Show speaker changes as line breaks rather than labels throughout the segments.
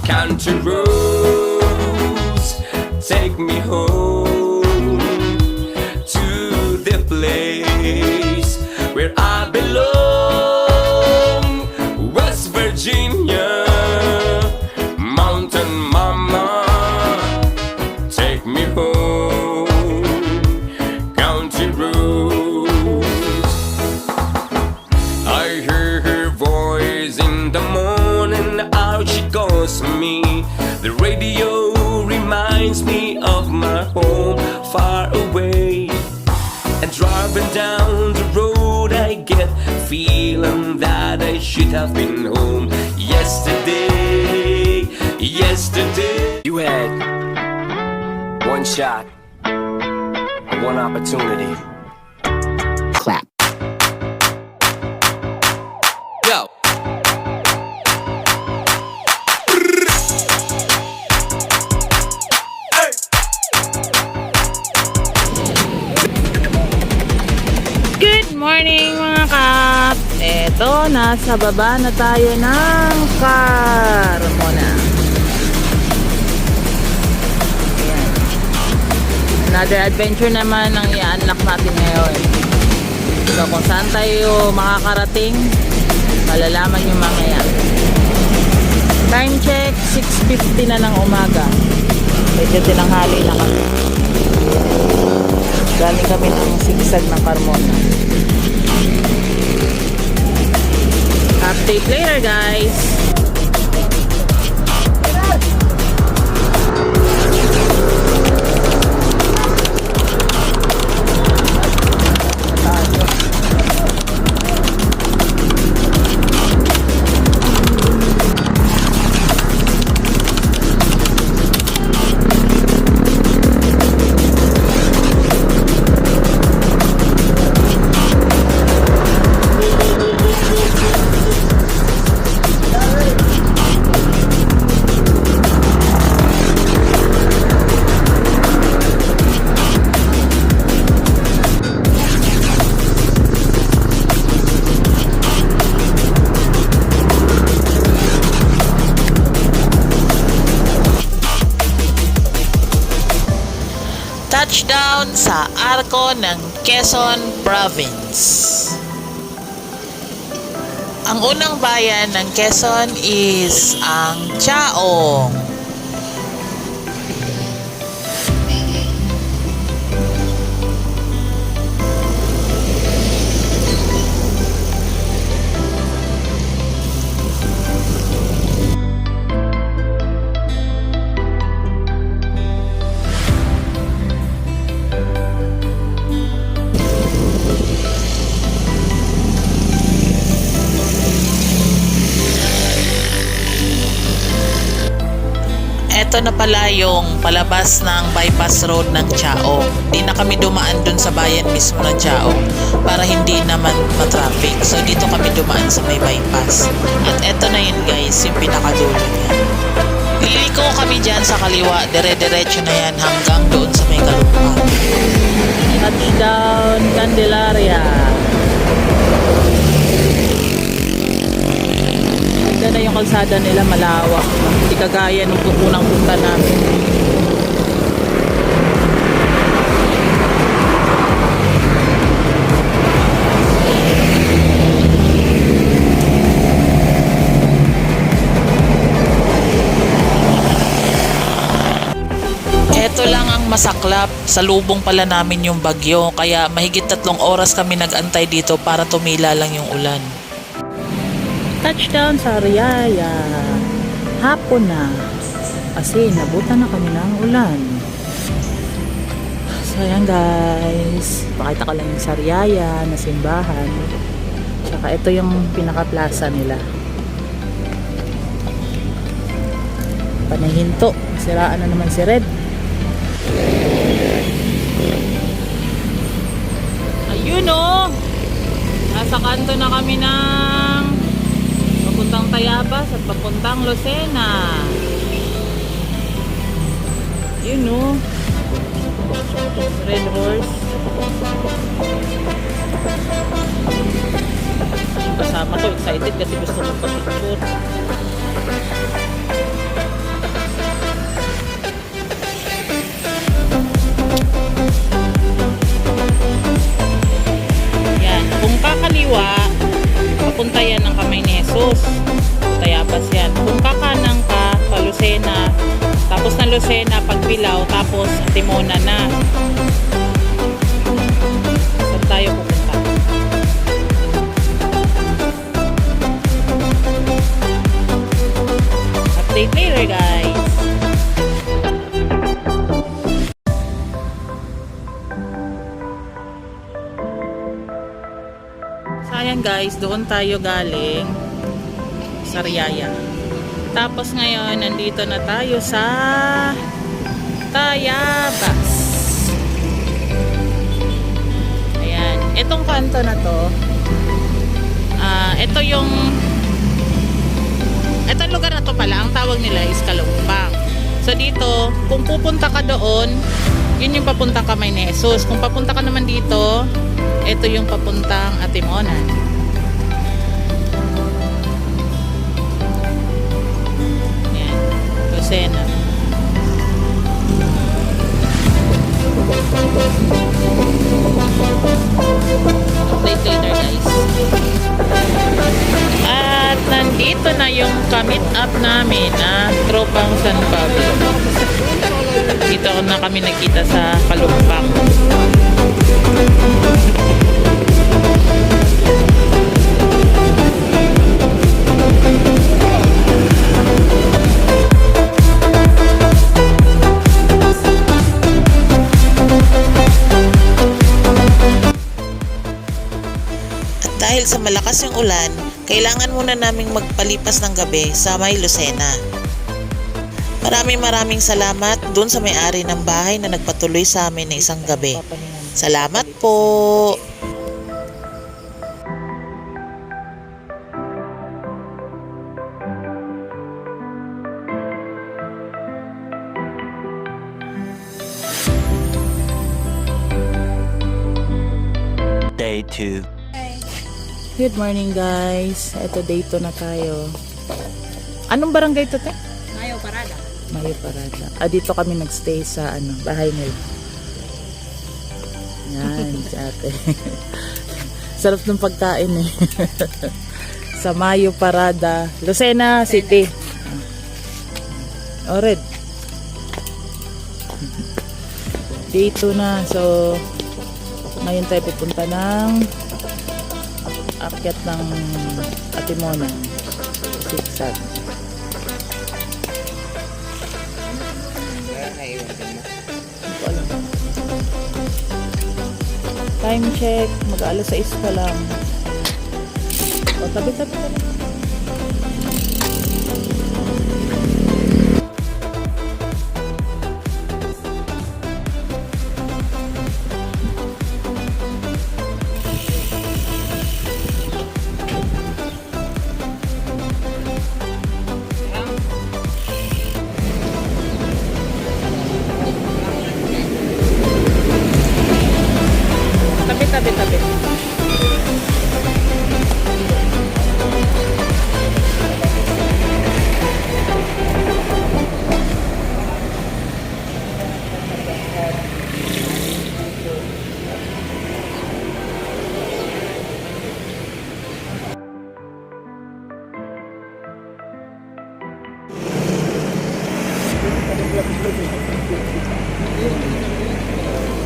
Country roads take me home to the place where I belong. West Virginia, Mountain Mama, take me home. Country roads. I hear her voice in the morning, out she calls me. The radio reminds me of my home far away. And driving down the road I get feeling that I should have been home yesterday, yesterday.
You had one shot, one opportunity. Clap. Yo.
Good morning mga kap! Eto, nasa baba na tayo ng Carmona. Ayan. Another adventure naman ang i-unlock natin ngayon. So kung saan tayo makakarating, malalaman nyo mamaya. Time check, 6:50 na ng umaga. Medyo tinanghali na kami. Galing kami ng sigsag ng Carmona. Update later, guys. Touchdown sa Arco ng Quezon Province. Ang unang bayan ng Quezon is ang Chaong. Ito na pala yung palabas ng bypass road ng Chaong. Di na kami dumaan dun sa bayan mismo ng Chaong para hindi naman matraffic. So dito kami dumaan sa may bypass. At eto na yun guys, yung pinakadulo niya. Liliko kami dyan sa kaliwa, dire-diretso na yan hanggang doon sa may kalupaan. Touchdown Candelaria. Ganda na yung kalsada nila, malawak. Hindi kagaya nung unang punta namin. Ito lang ang masaklap. Salubong pala namin yung bagyo. Kaya mahigit 3 oras kami nag-antay dito para tumila lang yung ulan. Touchdown sa Ariaya. Hapon na. Kasi nabutan na kami ng ulan. So ayan guys. Pakita ko lang yung Sariaya na simbahan. Tsaka ito yung pinaka-plaza nila. Panahinto. Siraan na naman si Red. Ayun o. Nasa kanto na kami ng papuntang Tayabas at papuntang Lucena. Yun o. Red Horse. Yung kasama ko excited kasi gusto magpa-picture. Lucena, Pagbilao, tapos Timona na. Saan tayo pupunta? Update later, guys. Sayang guys, doon tayo galing sa Riyaya. Tapos ngayon, nandito na tayo sa Tayabas. Ayan. Itong kanto na to, itong lugar na to pala, ang tawag nila is Kalumpang. So dito, kung pupunta ka doon, yun yung papunta ka May Jesus. Kung papunta ka naman dito, ito yung papuntang Atimonan. Yan. Lucena. Update later guys. At nandito na yung ka-meet up namin na tropang San Pablo. Dito na kami nagkita sa Kalumpang. Dahil sa malakas yung ulan, kailangan muna naming magpalipas ng gabi sa May Lucena. Maraming salamat dun sa may-ari ng bahay na nagpatuloy sa amin na isang gabi. Salamat po!
Day 2.
Good morning guys. Ito day 2 na tayo. Anong barangay to, te?
Mayo Parada.
Mayo Parada. Dito kami nagstay sa bahay nila. Yan, si ate. Sarap ng pagkain eh. Sa Mayo Parada, Lucena City. Red. Day 2 na. So, ngayon tayo pupunta ng akyat ng Atimonan. Sigsag. Time check, mag-alas 6 pa lang. O, tabi. Tabi.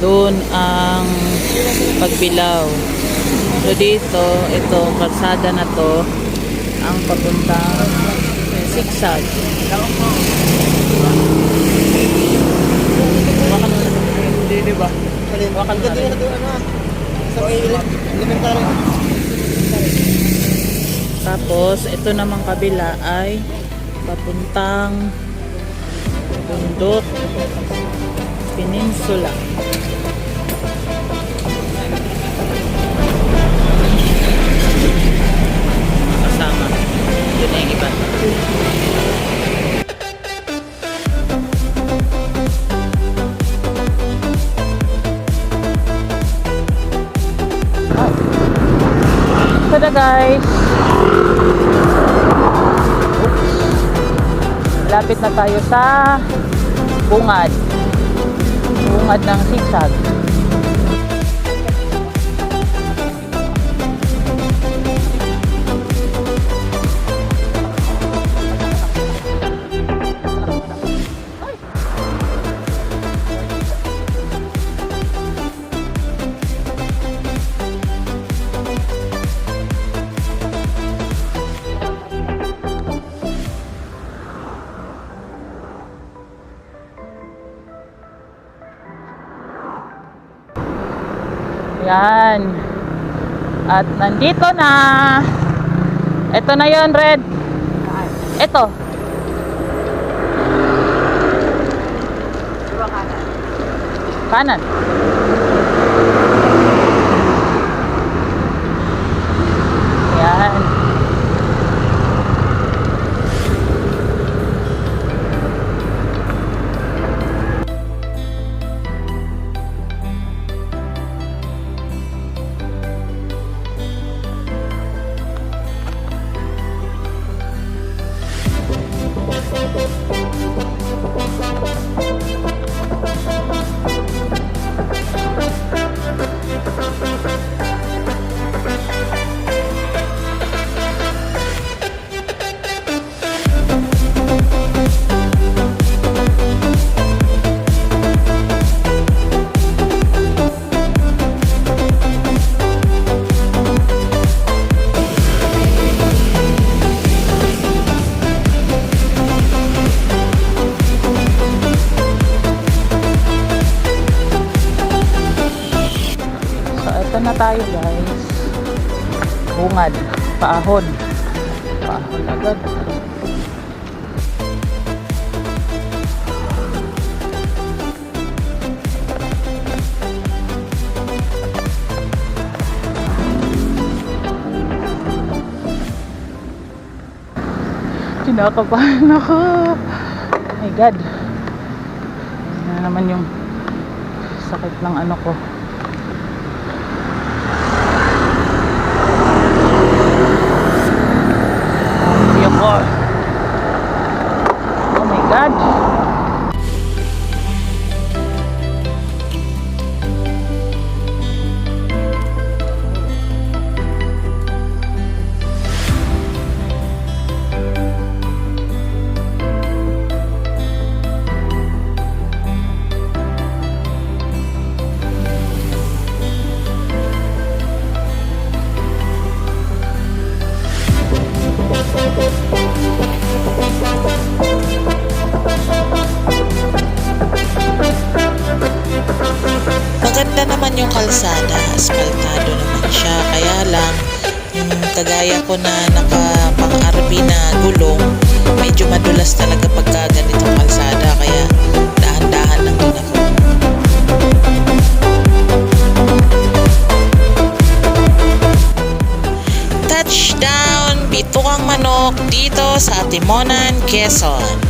Doon ang Pagbilao. So dito, ito, kalsada na to, ang papuntang Sigsag. Hindi ba? Wakan na rin. Tapos, ito namang kabila ay papuntang Bundok Peninsula. Kasama. Yun ang iba. So na guys. Lapit na tayo sa bungad ng Sigsag. Yan. At nandito na. Ito na yon, Red. Ito. Kanan. Yan. Ito na tayo, guys. Bungad. Paahon. Paahon agad. Kinakabahan ako. Oh my God. Ano naman yung sakit ng ano ko. Oh my God. Maganda naman yung kalsada, asfaltado naman siya, kaya lang kagaya ko na nakapang-RV na gulong, medyo madulas talaga pagka ganitong kalsada, kaya dahan-dahan lang din ako. Touchdown, Bituang Manok dito sa Timonan, Quezon.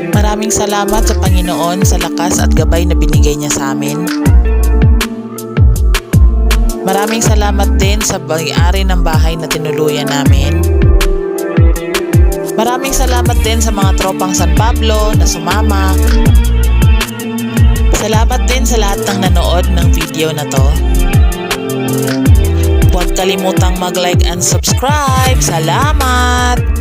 Maraming salamat sa Panginoon sa lakas at gabay na binigay niya sa amin. Maraming salamat din sa may-ari ng bahay na tinuluyan namin. Maraming salamat din sa mga tropang San Pablo na sumama. Salamat din sa lahat ng nanood ng video na to. Huwag kalimutang mag-like and subscribe. Salamat!